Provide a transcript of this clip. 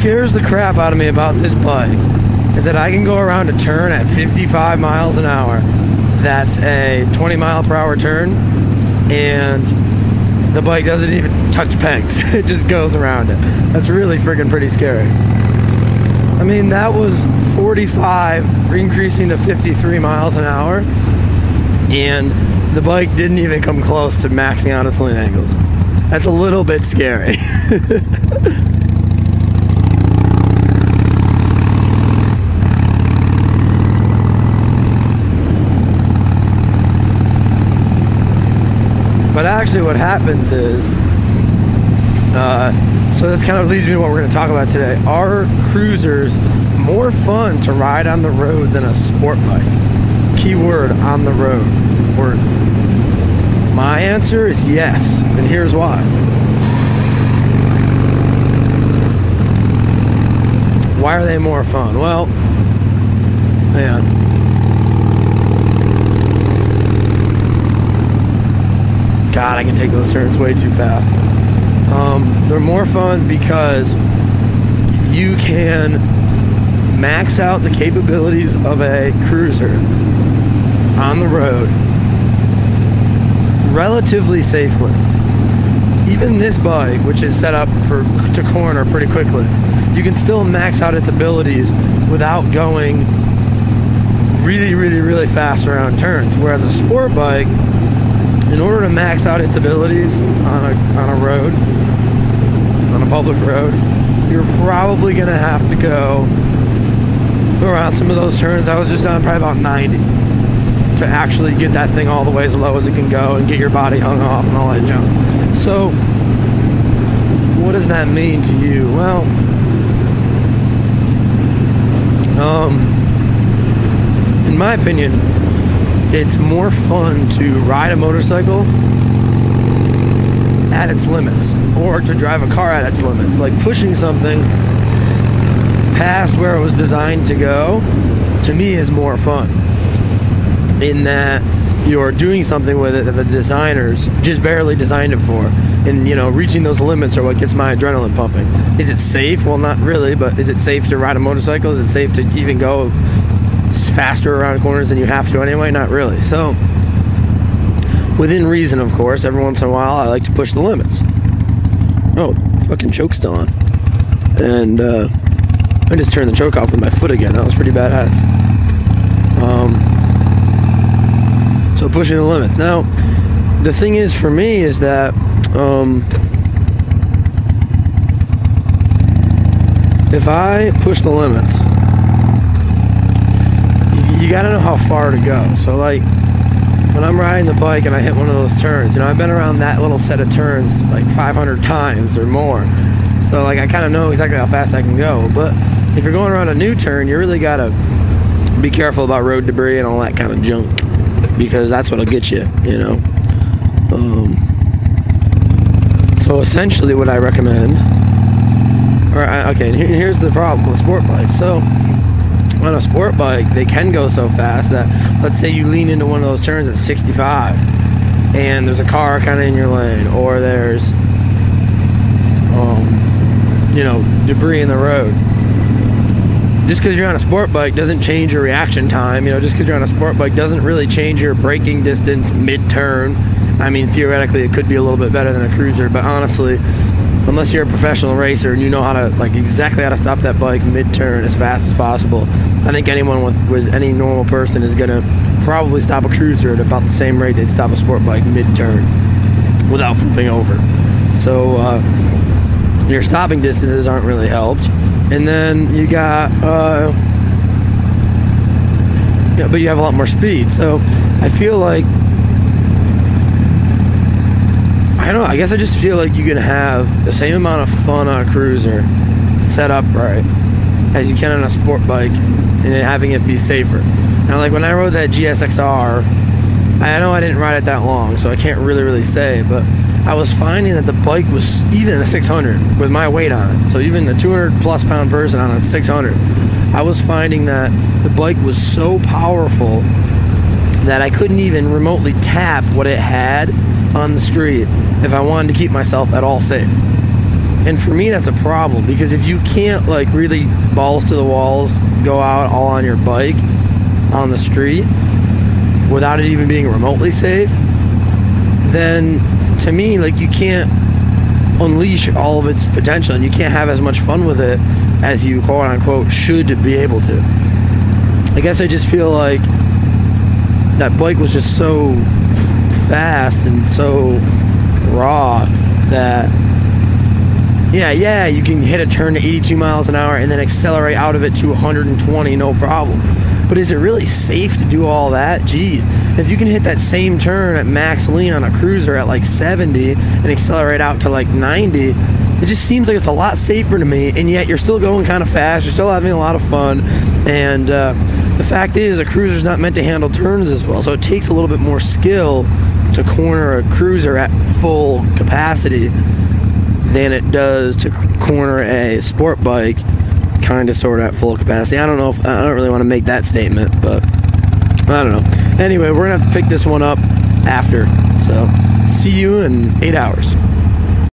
scares the crap out of me about this bike is that I can go around a turn at 55 miles an hour. That's a 20 mile per hour turn, and the bike doesn't even touch pegs. It just goes around it. That's really freaking pretty scary. I mean, that was 45 increasing to 53 miles an hour, and the bike didn't even come close to maxing out its lean angles. That's a little bit scary. But actually what happens is, so this kind of leads me to what we're going to talk about today. Are cruisers more fun to ride on the road than a sport bike? Keyword, on the road. Words. My answer is yes, and here's why. Why are they more fun? Well, yeah. God, I can take those turns way too fast. They're more fun because you can max out the capabilities of a cruiser on the road relatively safely. Even this bike, which is set up to corner pretty quickly, you can still max out its abilities without going really, really, really fast around turns. Whereas a sport bike, in order to max out its abilities on a road, on a public road, you're probably going to have to go around some of those turns. I was just on probably about 90 to actually get that thing all the way as low as it can go and get your body hung off and all that junk. So, what does that mean to you? Well, in my opinion, it's more fun to ride a motorcycle at its limits, or to drive a car at its limits. Like pushing something past where it was designed to go, to me, is more fun, in that you're doing something with it that the designers just barely designed it for. And, you know, reaching those limits are what gets my adrenaline pumping. Is it safe? Well, not really, but is it safe to ride a motorcycle? Is it safe to even go faster around corners than you have to anyway? Not really. So, within reason, of course, every once in a while I like to push the limits. Oh, fucking choke's still on. And I just turned the choke off with my foot again. That was pretty badass. So pushing the limits. Now, the thing is for me is that if I push the limits, you gotta know how far to go. So like, when I'm riding the bike and I hit one of those turns, you know, I've been around that little set of turns like 500 times or more. So like, I kind of know exactly how fast I can go. But if you're going around a new turn, you really gotta be careful about road debris and all that kind of junk, because that's what'll get you, you know. So essentially what I recommend, okay, here's the problem with sport bikes. So on a sport bike, they can go so fast that, let's say you lean into one of those turns at 65 and there's a car kind of in your lane, or there's you know, debris in the road. Just because you're on a sport bike doesn't change your reaction time. You know, just because you're on a sport bike doesn't really change your braking distance mid-turn. I mean, theoretically it could be a little bit better than a cruiser, but honestly, unless you're a professional racer and you know how to, like, exactly how to stop that bike mid-turn as fast as possible, I think anyone with any normal person is gonna probably stop a cruiser at about the same rate they'd stop a sport bike mid-turn without flipping over. So your stopping distances aren't really helped. And then you got yeah, but you have a lot more speed. So I feel like, I don't know, I guess I just feel like you can have the same amount of fun on a cruiser set up right as you can on a sport bike, and having it be safer. Now, like when I rode that GSXR, I know I didn't ride it that long, so I can't really say, but I was finding that the bike was, even a 600 with my weight on it, so even a 200 plus pound person on a 600, I was finding that the bike was so powerful that I couldn't even remotely tap what it had on the street if I wanted to keep myself at all safe. And for me, that's a problem, because if you can't like really balls to the walls go out all on your bike on the street without it even being remotely safe, then to me, like, you can't unleash all of its potential, and you can't have as much fun with it as you quote unquote should be able to. I guess I just feel like that bike was just so fast and so raw that yeah, you can hit a turn to 82 miles an hour and then accelerate out of it to 120, no problem. But is it really safe to do all that? Geez, if you can hit that same turn at max lean on a cruiser at like 70 and accelerate out to like 90, it just seems like it's a lot safer to me, and yet you're still going kind of fast, you're still having a lot of fun, and the fact is a cruiser's not meant to handle turns as well, so it takes a little bit more skill to corner a cruiser at full capacity than it does to corner a sport bike kind of sort of at full capacity. I don't really want to make that statement, but I don't know. Anyway, we're gonna have to pick this one up after, so see you in 8 hours.